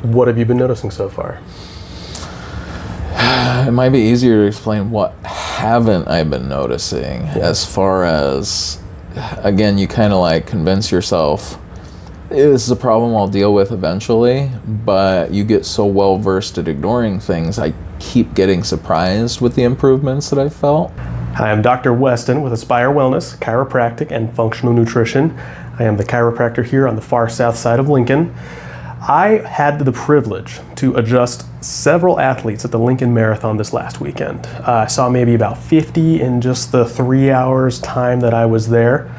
What have you been noticing so far? It might be easier to explain what haven't I been noticing, as far as, again, you kind of like convince yourself, this is a problem I'll deal with eventually, but you get so well versed at ignoring things, I keep getting surprised with the improvements that I've felt. Hi, I'm Dr. Weston with Aspire Wellness, Chiropractic and Functional Nutrition. I am the chiropractor here on the far south side of Lincoln. I had the privilege to adjust several athletes at the Lincoln Marathon this last weekend. I saw maybe about 50 in just the 3 hours time that I was there.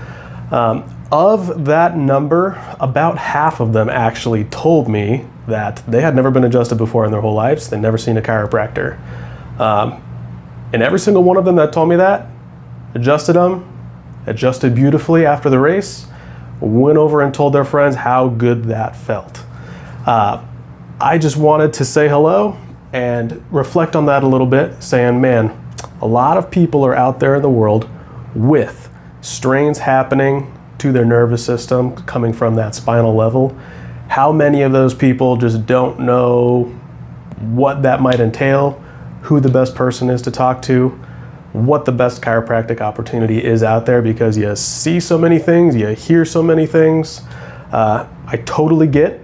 Of that number, about half of them actually told me that they had never been adjusted before in their whole lives. They'd never seen a chiropractor. And every single one of them that told me that, adjusted beautifully after the race, went over and told their friends how good that felt. I just wanted to say hello and reflect on that a little bit, saying, man, a lot of people are out there in the world with strains happening to their nervous system coming from that spinal level. How many of those people just don't know what that might entail, who the best person is to talk to, what the best chiropractic opportunity is out there, because you see so many things, you hear so many things. I totally get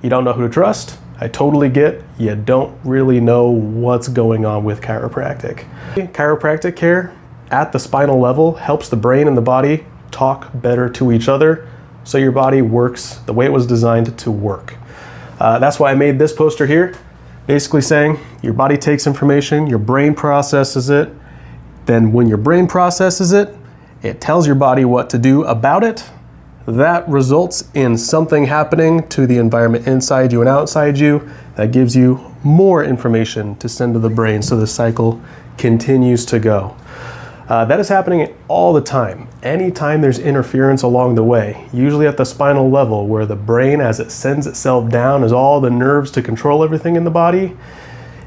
you don't know who to trust. I totally get you don't really know what's going on with chiropractic. Chiropractic care at the spinal level helps the brain and the body talk better to each other, so your body works the way it was designed to work. That's why I made this poster here, basically saying your body takes information, your brain processes it, then when your brain processes it, it tells your body what to do about it. That results in something happening to the environment inside you and outside you that gives you more information to send to the brain, so the cycle continues to go. That is happening all the time. Anytime there's interference along the way, usually at the spinal level, where the brain, as it sends itself down as all the nerves to control everything in the body,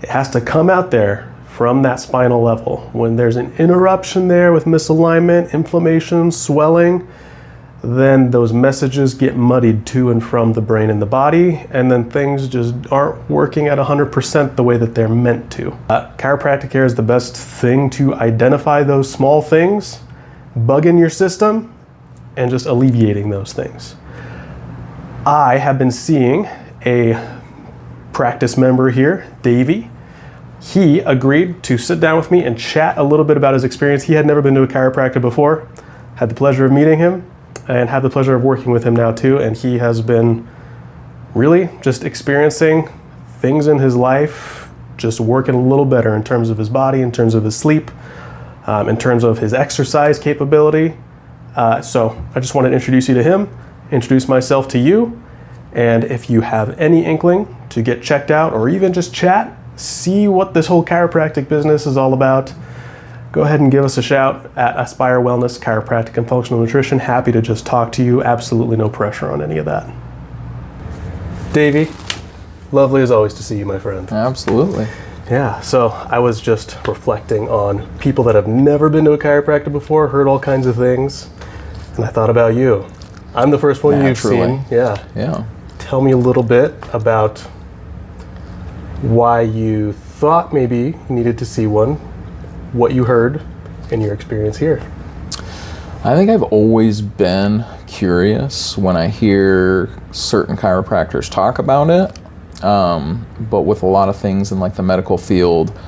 it has to come out there from that spinal level. When there's an interruption there with misalignment, inflammation, swelling, then those messages get muddied to and from the brain and the body, and then things just aren't working at 100% the way that they're meant to. Chiropractic care is the best thing to identify those small things, bug in your system, and just alleviating those things. I have been seeing a practice member here, Davey. He agreed to sit down with me and chat a little bit about his experience. He had never been to a chiropractor before. Had the pleasure of meeting him and have the pleasure of working with him now too, and he has been really just experiencing things in his life just working a little better in terms of his body, in terms of his sleep, in terms of his exercise capability. So I just wanted to introduce you to him, introduce myself to you, and if you have any inkling to get checked out or even just chat, see what this whole chiropractic business is all about, go ahead and give us a shout at Aspire Wellness, Chiropractic and Functional Nutrition. Happy to just talk to you. Absolutely no pressure on any of that. Davey, lovely as always to see you, my friend. Absolutely. Yeah, so I was just reflecting on people that have never been to a chiropractor before, heard all kinds of things, and I thought about you. I'm the first one you've seen. Yeah. Tell me a little bit about why you thought maybe you needed to see one, what you heard, and your experience here. I think I've always been curious when I hear certain chiropractors talk about it, but with a lot of things in like the medical field,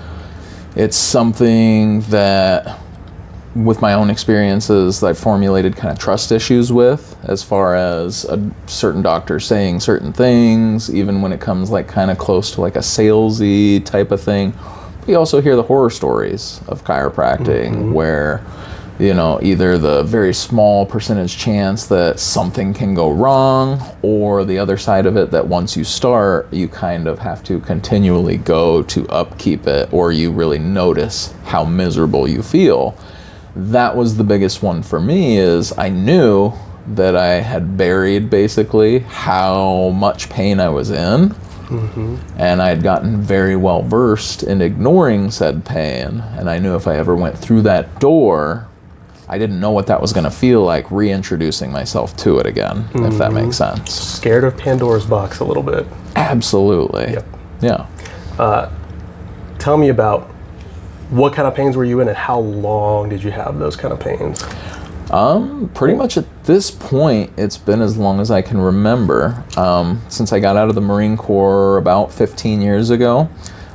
it's something that with my own experiences I've formulated kind of trust issues with, as far as a certain doctor saying certain things, even when it comes like kind of close to like a salesy type of thing. We also hear the horror stories of chiropractic, where, you know, either the very small percentage chance that something can go wrong, or the other side of it, that once you start, you kind of have to continually go to upkeep it, or you really notice how miserable you feel. That was the biggest one for me, is I knew that I had buried basically how much pain I was in. And I had gotten very well versed in ignoring said pain, and I knew if I ever went through that door, I didn't know what that was going to feel like reintroducing myself to it again, if that makes sense. Scared of Pandora's box a little bit. Absolutely. Yep. Yeah. Tell me about what kind of pains were you in and how long did you have those kind of pains? Pretty much at this point, it's been as long as I can remember. Since I got out of the Marine Corps about 15 years ago,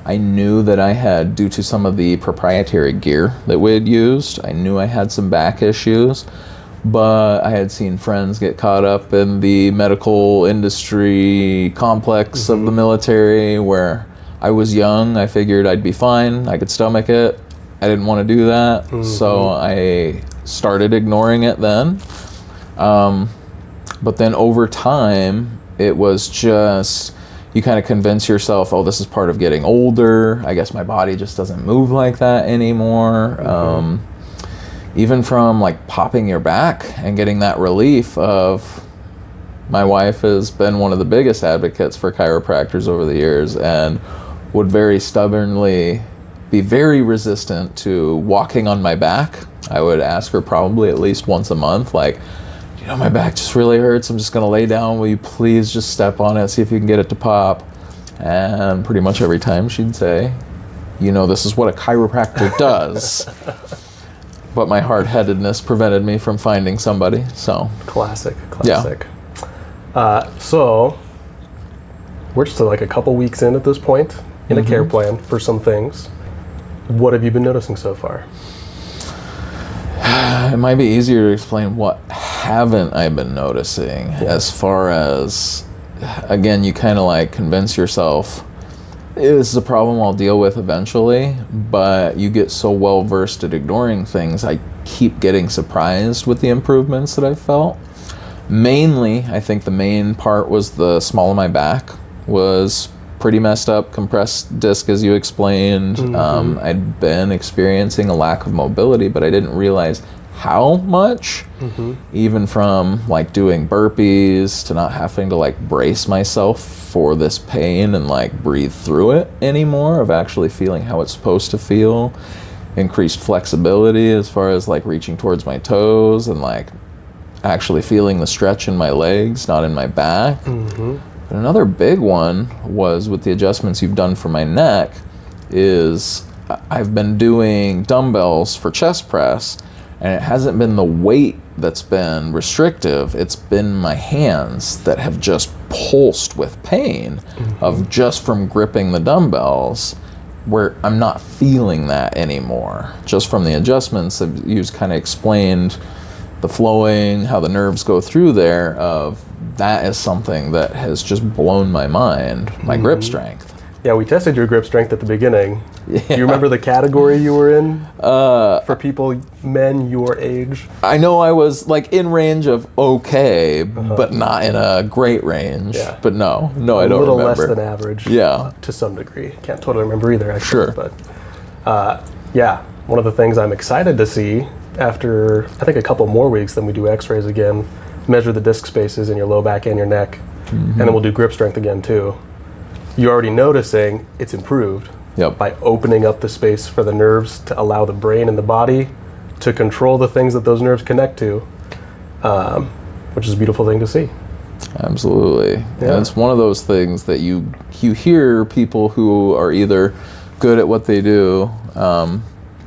I knew that I had, due to some of the proprietary gear that we had used, I knew I had some back issues, but I had seen friends get caught up in the medical industry complex of the military where I was young. I figured I'd be fine. I could stomach it. I didn't want to do that. So I started ignoring it then. But then over time, it was just, you kind of convince yourself, oh, this is part of getting older. I guess my body just doesn't move like that anymore. Even from like popping your back and getting that relief of, my wife has been one of the biggest advocates for chiropractors over the years and would very stubbornly be very resistant to walking on my back. I would ask her probably at least once a month, like, you know, my back just really hurts. I'm just going to lay down. Will you please just step on it, see if you can get it to pop? And pretty much every time she'd say, you know, this is what a chiropractor does. But my hard-headedness prevented me from finding somebody, so. Classic. Yeah. So, we're just like a couple weeks in at this point in a care plan for some things. What have you been noticing so far? It might be easier to explain what haven't I been noticing, as far as, again, you kind of like convince yourself, this is a problem I'll deal with eventually, but you get so well versed at ignoring things, I keep getting surprised with the improvements that I've felt. Mainly, I think the main part was the small of my back was pretty messed up, compressed disc as you explained. I'd been experiencing a lack of mobility, but I didn't realize how much, even from like doing burpees to not having to like brace myself for this pain and like breathe through it anymore, of actually feeling how it's supposed to feel. Increased flexibility as far as like reaching towards my toes and like actually feeling the stretch in my legs, not in my back. But another big one was with the adjustments you've done for my neck is I've been doing dumbbells for chest press, and it hasn't been the weight that's been restrictive, it's been my hands that have just pulsed with pain of just from gripping the dumbbells, where I'm not feeling that anymore. Just from the adjustments that you kind of explained, the flowing, how the nerves go through there, of that is something that has just blown my mind, my grip strength. Yeah, we tested your grip strength at the beginning. Do you remember the category you were in for people, men your age? I know I was like in range of okay, but not in a great range. Yeah. But no, I don't remember. A little less than average. Yeah. To some degree. Can't totally remember either, actually. Sure. But yeah, one of the things I'm excited to see after, I think, a couple more weeks, then we do x-rays again, measure the disc spaces in your low back and your neck, and then we'll do grip strength again too. You're already noticing it's improved by opening up the space for the nerves to allow the brain and the body to control the things that those nerves connect to, which is a beautiful thing to see. Absolutely. Yeah. And it's one of those things that you hear people who are either good at what they do,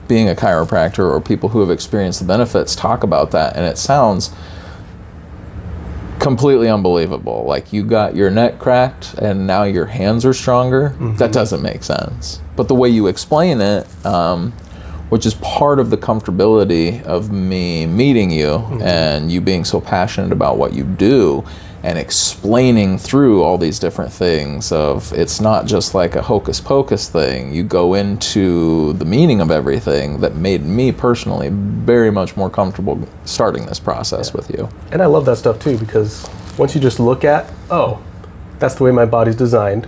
being a chiropractor, or people who have experienced the benefits talk about that, and it sounds completely unbelievable. Like, you got your neck cracked and now your hands are stronger. That doesn't make sense. But the way you explain it, which is part of the comfortability of me meeting you and you being so passionate about what you do and explaining through all these different things of, it's not just like a hocus pocus thing. You go into the meaning of everything, that made me personally very much more comfortable starting this process with you. And I love that stuff too, because once you just look at, oh, that's the way my body's designed.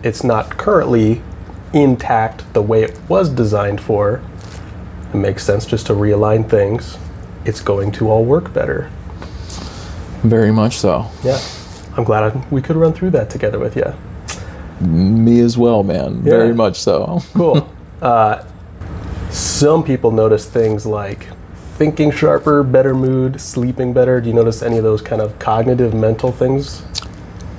It's not currently intact the way it was designed for. It makes sense just to realign things. It's going to all work better. Very much so. Yeah. I'm glad we could run through that together with you. Me as well, man. Yeah. Very much so. Cool. Some people notice things like thinking sharper, better mood, sleeping better? Do you notice any of those kind of cognitive, mental things?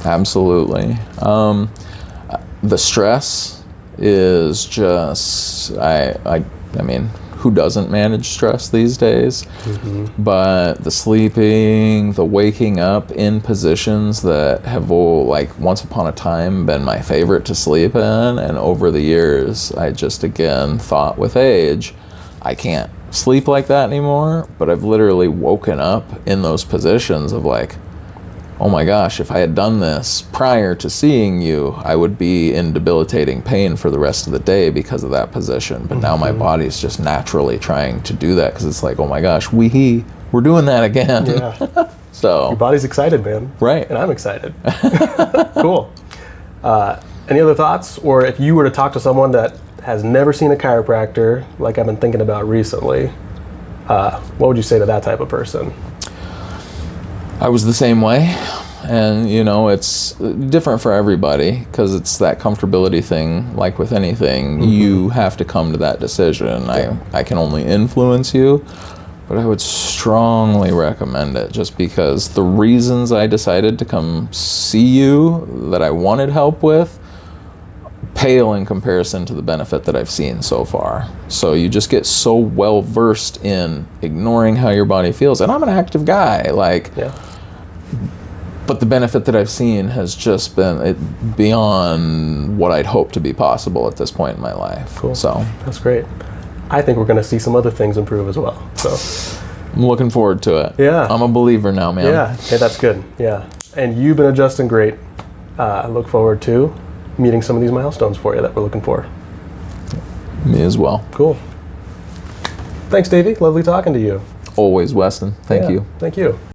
Absolutely. The stress is just, I mean, who doesn't manage stress these days? But the sleeping, the waking up in positions that have, like, once upon a time been my favorite to sleep in, and over the years, I just, again, thought with age, I can't sleep like that anymore, but I've literally woken up in those positions of like, oh my gosh, if I had done this prior to seeing you, I would be in debilitating pain for the rest of the day because of that position. But now my body's just naturally trying to do that because it's like, oh my gosh, we're doing that again. Yeah. So Your body's excited, man. Right. And I'm excited. Cool. Any other thoughts? Or if you were to talk to someone that has never seen a chiropractor, like I've been thinking about recently, what would you say to that type of person? I was the same way, and you know, it's different for everybody because it's that comfortability thing. Like with anything, you have to come to that decision. I can only influence you, but I would strongly recommend it just because the reasons I decided to come see you that I wanted help with pale in comparison to the benefit that I've seen so far. So you just get so well versed in ignoring how your body feels, and I'm an active guy, but the benefit that I've seen has just been beyond what I'd hoped to be possible at this point in my life. Cool. So that's great. I think we're going to see some other things improve as well. So I'm looking forward to it. Yeah. I'm a believer now, man. Yeah. Hey, that's good. Yeah. And you've been adjusting great. I look forward to meeting some of these milestones for you that we're looking for. Me as well. Cool. Thanks, Davey. Lovely talking to you. Always, Weston. Thank you. Thank you.